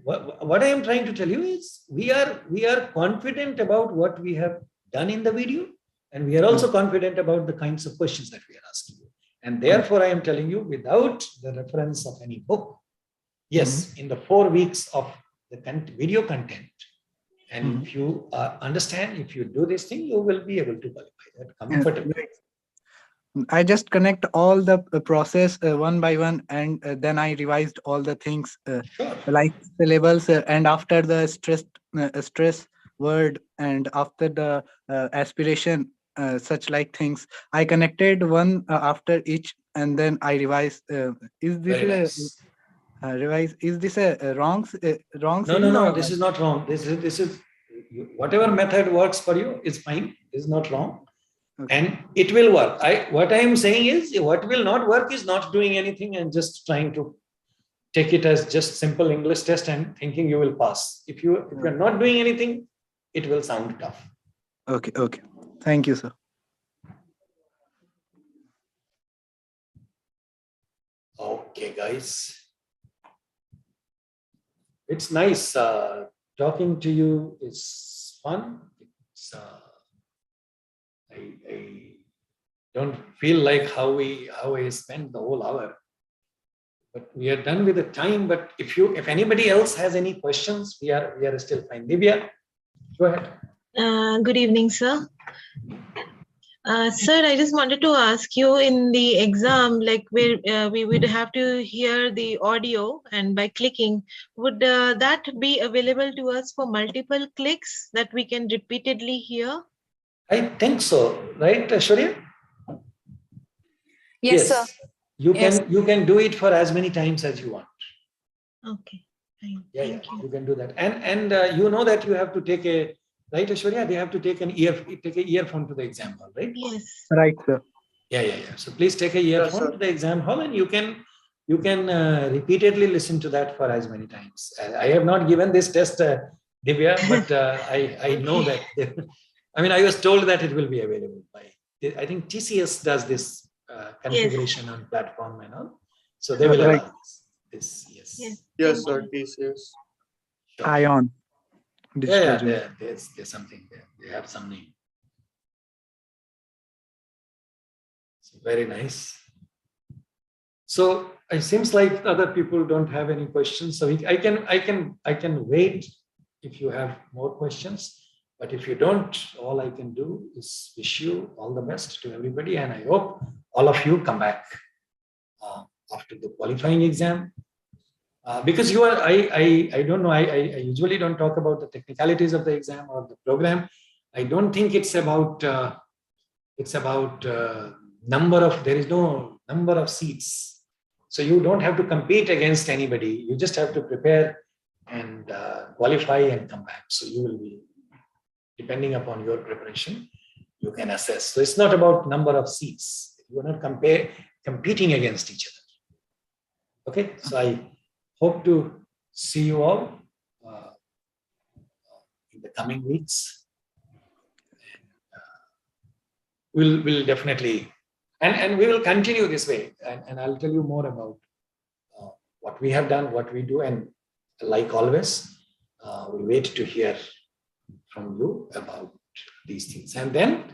what I am trying to tell you is we are confident about what we have done in the video, and we are also confident about the kinds of questions that we are asking you. And therefore, I am telling you, without the reference of any book, yes, in the 4 weeks of the video content, and if you understand, if you do this thing, you will be able to qualify that comfortably. I just connect all the process one by one, and then I revised all the things like syllables, and after the stress word, and after the aspiration, such like things, I connected one after each, and then I revised. Is this revise? Is this a wrong thing? No. This is not wrong. This is whatever method works for you is fine. Is not wrong. And it will work. What I am saying is, what will not work is not doing anything and just trying to take it as just simple English test and thinking you will pass. If you are not doing anything, it will sound tough. Okay. Thank you, sir. Okay, guys. It's nice talking to you. It's fun. It's, don't feel like how I spent the whole hour. But we are done with the time. But if anybody else has any questions, we are still fine. Divya, go ahead. Good evening, sir. Sir, I just wanted to ask you, in the exam, like where we would have to hear the audio, and by clicking, would that be available to us for multiple clicks that we can repeatedly hear? I think so, right, Ashwarya? Yes, sir. You Yes. can do it for as many times as you want. Okay, fine. Yeah, Thank you. you can do that. And you know that you have to take a, right, Ashwarya? They have to take an earphone to the exam hall, right? Yes. Right, sir. Yeah. So please take a earphone to the exam hall, and you can repeatedly listen to that for as many times. I have not given this test, Divya, but I know that. I mean, I was told that it will be available by. I think TCS does this configuration on platform and all, so they will allow this. Yes. Yes, sir. TCS. Ion. Yeah, there's something there. They have some name. So very nice. So it seems like other people don't have any questions. So I can wait if you have more questions. But if you don't, all I can do is wish you all the best to everybody, and I hope all of you come back after the qualifying exam. Because you are, I don't know, I usually don't talk about the technicalities of the exam or the program. I don't think it's about there is no number of seats. So you don't have to compete against anybody. You just have to prepare and qualify and come back. So you will be, depending upon your preparation, you can assess. So it's not about number of seats. You are not competing against each other. Okay, so I hope to see you all in the coming weeks. We'll definitely, and we will continue this way. And I'll tell you more about what we have done, what we do, and like always, we wait to hear from you about these things. And then,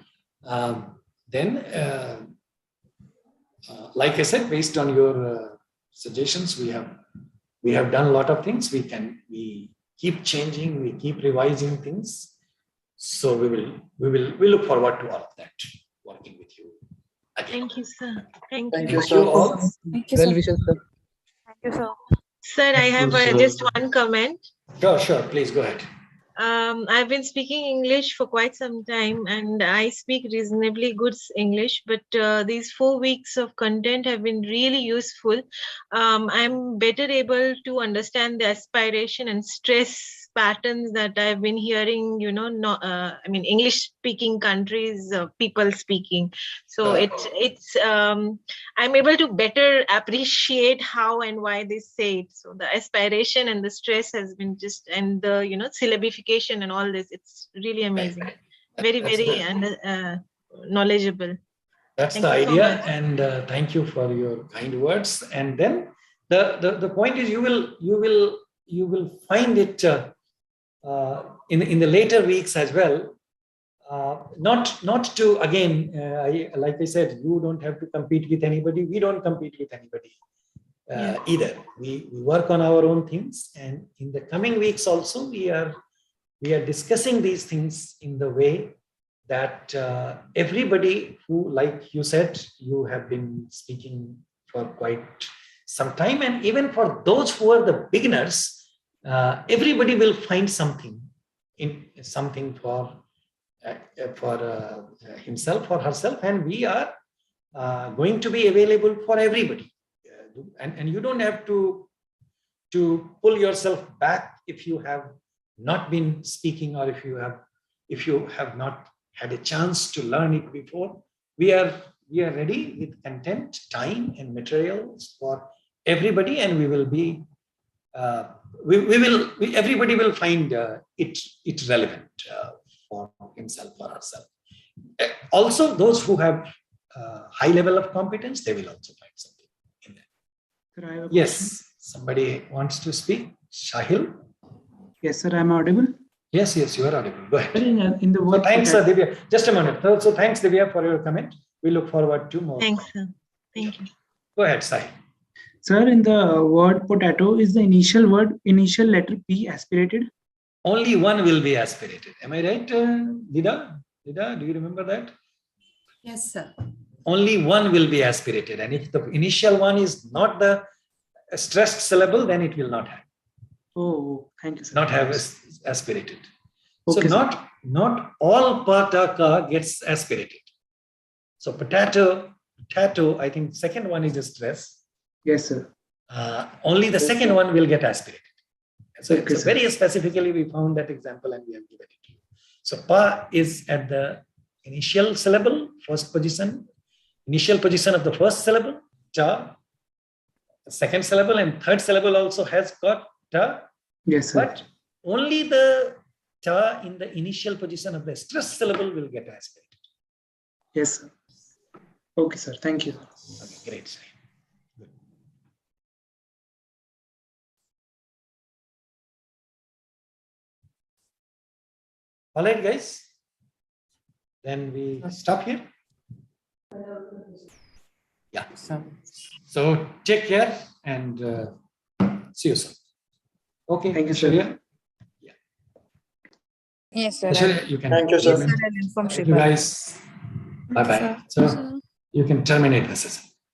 like I said, based on your suggestions, we have done a lot of things. We keep changing, we keep revising things. So we look forward to all of that, working with you again. Thank you, sir. Thank Thank you. you all. Thank you, Well sir. wishes, sir. Thank you, sir. Sir, I have just one comment. Sure, please go ahead. I've been speaking English for quite some time, and I speak reasonably good English, but these 4 weeks of content have been really useful. I'm better able to understand the aspiration and stress patterns that I've been hearing, English speaking countries, people speaking. So I'm able to better appreciate how and why they say it. So the aspiration and the stress has been and the, syllabification and all this, it's really amazing. Very knowledgeable. That's Thank the you so idea. much. And thank you for your kind words. And then the point is, you will find it in the later weeks as well. Not to, again, like I said, you don't have to compete with anybody. We don't compete with anybody either. We work on our own things, and in the coming weeks also, we are discussing these things in the way that everybody who, like you said, you have been speaking for quite some time, and even for those who are the beginners, everybody will find something for himself or herself, and we are going to be available for everybody. And you don't have to pull yourself back if you have not been speaking, or if you have not had a chance to learn it before. We are ready with content, time, and materials for everybody, and we will be everybody will find it relevant for himself or herself. Also, those who have high level of competence, they will also find something in there. Yes, somebody wants to speak. Shahil? Yes, sir, I'm audible. Yes, you are audible. Go ahead. In the word thanks, Divya. Just a minute. So thanks, Divya, for your comment. We look forward to more. Thanks, sir. Thank you. Go ahead, Sai. Sir, in the word potato, is the initial letter P aspirated? Only one will be aspirated. Am I right, Dida? Dida, do you remember that? Yes, sir. Only one will be aspirated. And if the initial one is not the stressed syllable, then it will not have. Oh, thank you, sir. Not have aspirated. Okay, so sir. not all pataka gets aspirated. So potato, I think second one is a stress. Yes, sir. Only the second one will get aspirated. So, Okay, so sir. very specifically we found that example and we have given it to you. So pa is at the initial syllable, first position, initial position of the first syllable, cha, second syllable, and third syllable also has got ta. Yes, sir. But only the ta in the initial position of the stress syllable will get aspirated. Yes, sir. Okay, sir. Thank you. Okay, great. Good. All right, guys. Then we stop here. Yeah. So take care and see you soon. Okay. Thank you, sir. Aishwarya? Yes, sir. Aishwarya, you can. Thank you, sir. Yes, sir. I'll inform Thank you, Shripa. guys. Bye bye. So you can terminate the session.